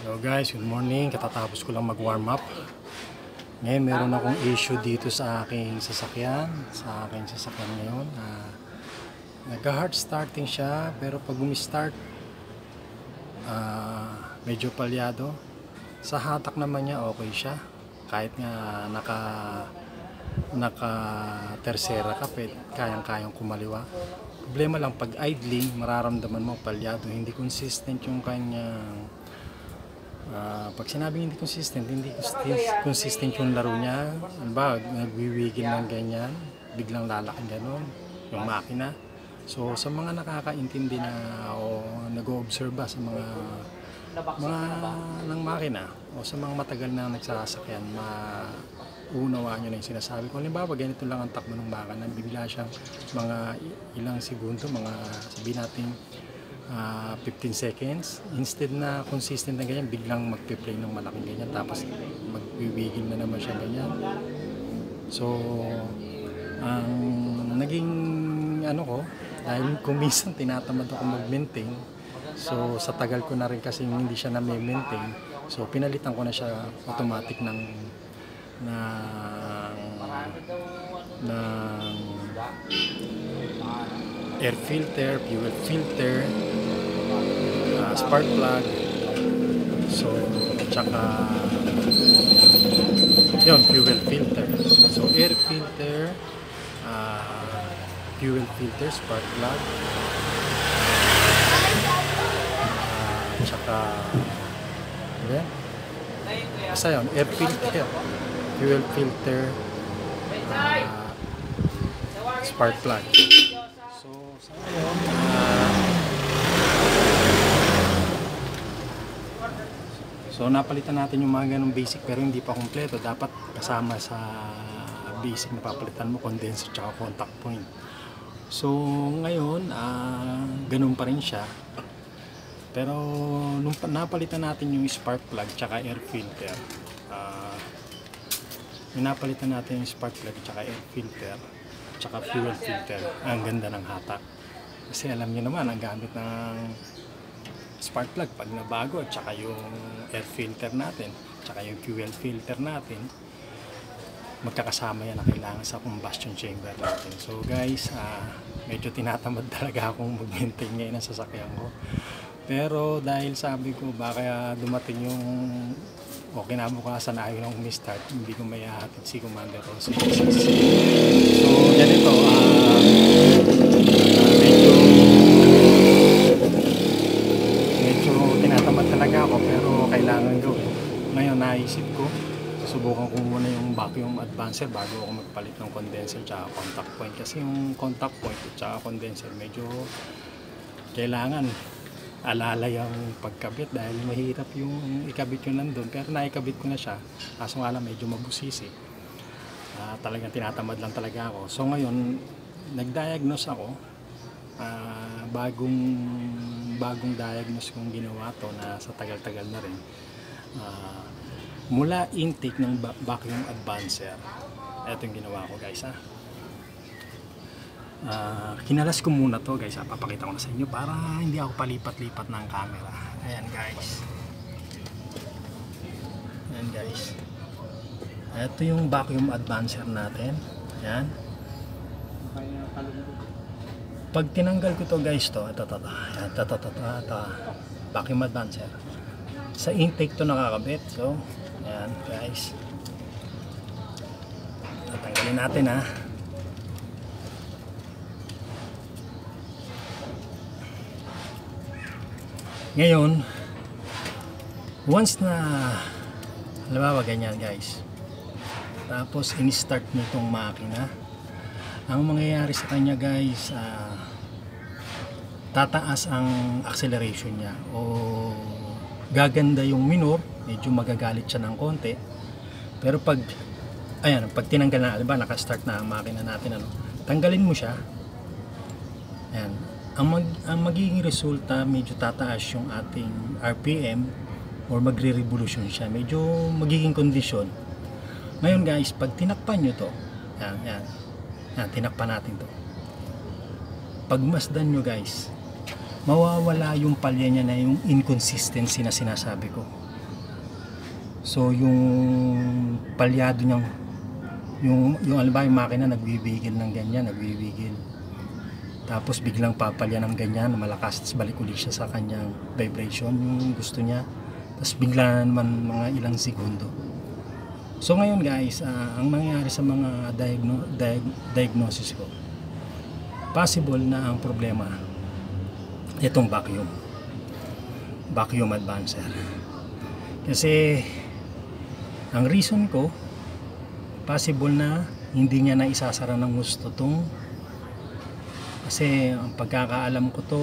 So guys, good morning. Katatapos ko lang mag-warm up. Ngayon meron akong issue dito sa aking sasakyan. Ngayon. Nagka-hard starting siya, pero pag umi-start, medyo palyado. Sa hatak naman niya, okay siya. Kahit nga naka tersera ka, kayang-kayang kumaliwa. Problema lang, pag idling, mararamdaman mo palyado. Hindi consistent yung kanyang pag sinabing hindi consistent yung laro niya. Nagwiwigil ng ganyan, biglang lalaki gano'n yung makina. So sa mga nakakaintindi na o nag-o-observe sa mga ng makina o sa mga matagal na nagsasakyan, maunawaan nyo na yung sinasabi ko. Halimbawa, ganito lang ang takbo ng makina, bigla siyang mga ilang segundo, mga sabihin natin 15 seconds, instead na consistent na ganyan, biglang magpe-play ng malaking ganyan, tapos magwiwigil na naman siya ganyan. So ang naging ko, dahil kung minsan tinatamad ako mag-maintain, so sa tagal ko na rin kasi hindi siya na-maintain, so pinalitan ko na siya automatic ng air filter, fuel filter, spark plug, so tsaka yun, fuel filter, so air filter, fuel filter, spark plug, tsaka basta yun, air filter, fuel filter, spark plug. So sa ngayon, so napalitan natin yung mga ganong basic, pero hindi pa kompleto. Dapat kasama sa basic na papalitan mo condenser tsaka contact point. So ngayon, ganun pa rin siya. Pero nung napalitan natin yung spark plug tsaka air filter, napalitan natin yung spark plug tsaka air filter tsaka fuel filter, ang ganda ng hatak. Kasi alam niyo naman, ang gamit ng spark plug pag nabago, tsaka yung air filter natin, tsaka yung fuel filter natin, magkakasama yan na kailangan sa combustion chamber natin. So guys, medyo tinatamad talaga akong mag-maintain ngayon ang sasakyan ko. Pero dahil sabi ko, baka dumating yung kinabukasan na ayaw lang umi-start, hindi ko may hahatid si Commander Rossi. So ganito, medyo tinatamad talaga ako, pero kailangan gawin. Ngayon naisip ko, susubukan ko muna yung vacuum advancer bago ako magpalit ng condenser at contact point. Kasi yung contact point at condenser medyo kailangan alalay ang pagkabit, dahil mahirap yung ikabit yun nandun, pero naikabit ko na siya, kaso nga lang medyo mabusisi. Talagang tinatamad lang talaga ako. So ngayon nag-diagnose ako, bagong diagnose kong ginawa to na sa tagal-tagal na rin, mula intake ng vacuum advancer. Ito yung ginawa ko guys. Kinalas ko muna to guys, papakita ko na sa inyo para hindi ako palipat-lipat ng camera. Ayan guys, ito yung vacuum advancer natin. Ayan, pag tinanggal ko to guys, ito vacuum advancer sa intake to nakakabit. So ayan guys, tatanggalin natin Ngayon, once na halimbawa ganyan guys, tapos in-start nitong makina, ang mangyayari sa kanya guys, tataas ang acceleration niya o gaganda yung minor, medyo magagalit siya ng konti. Pero pag tinanggal na, halimbawa naka-start na ang makina natin, tanggalin mo siya, ayan, ang magiging resulta, medyo tataas yung ating RPM or magre-revolution siya, medyo magiging kondisyon. Ngayon guys, pag tinakpan nyo to, yan, tinakpan natin to, pag masdan nyo guys, mawawala yung palya niya na yung inconsistency na sinasabi ko. So yung palyado niyang yung halimbawa yung makina nagbibigil ng ganyan, nagbibigil. Tapos biglang papalya ng ganyan, malakas, tapos balik ulit siya sa kanyang vibration, yung gusto niya. Tapos bigla naman mga ilang segundo. So ngayon guys, ang nangyayari sa mga diagnosis ko, possible na ang problema itong vacuum advancer. Kasi ang reason ko, possible na hindi niya na isasara ng gusto tong, kasi ang pagkakaalam ko to,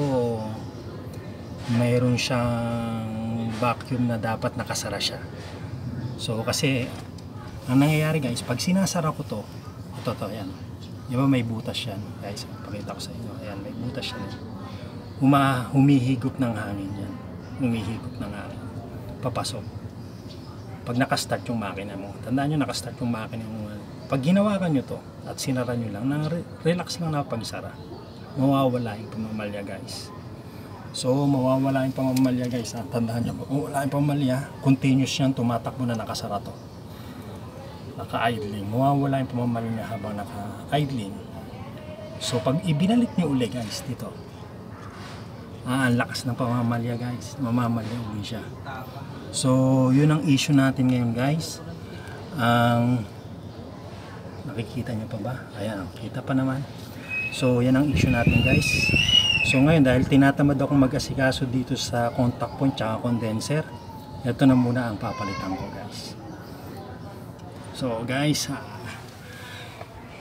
mayroon siyang vacuum na dapat nakasara siya. So kasi ang nangyayari guys, pag sinasara ko to, ito yan, di ba may butas yan guys, pakita ko sa inyo, ayan, may butas yan, humihigop ng hangin yan, humihigop ng hangin papasok pag nakastart yung makina mo. Tandaan nyo, nakastart yung makina mo. Pag ginawakan nyo to at sinara nyo lang, relax lang na pagsara, mawawala yung pamamalya guys. So mawawala yung pamamalya guys, tandaan nyo, mawawala yung pamamalya, continuous yan, tumatakbo na nakasara to, naka-idling, mawawala yung pamamalya niya habang naka-idling. So pag ibinalik nyo uli guys dito, ang lakas ng pamamalya guys, mamamalya uli siya. So yun ang issue natin ngayon guys. Nakikita nyo pa ba? Ayan, kita pa naman. So yan ang issue natin guys. So ngayon, dahil tinatamad akong mag-asikaso dito sa contact point tsaka condenser, ito na muna ang papalitan ko guys. So guys,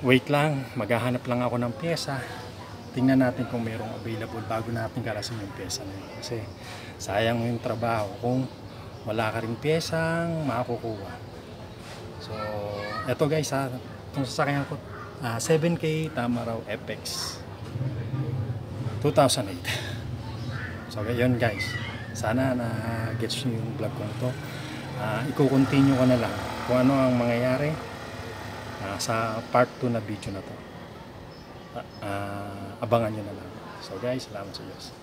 wait lang, maghahanap lang ako ng pyesa. Tingnan natin kung mayroong available bago natin kalasin yung pyesa na yun. Kasi sayang yung trabaho kung wala ka ring pyesang makukuha. So eto guys, itong sasakyan ko, 7K Tamaraw FX 2008. So yun guys, sana na gets nyo yung vlog ko ito. I-continue ko na lang kung ano ang mangyayari sa part 2 na video na to. Abangan nyo na lang. So guys, salamat sa Diyos.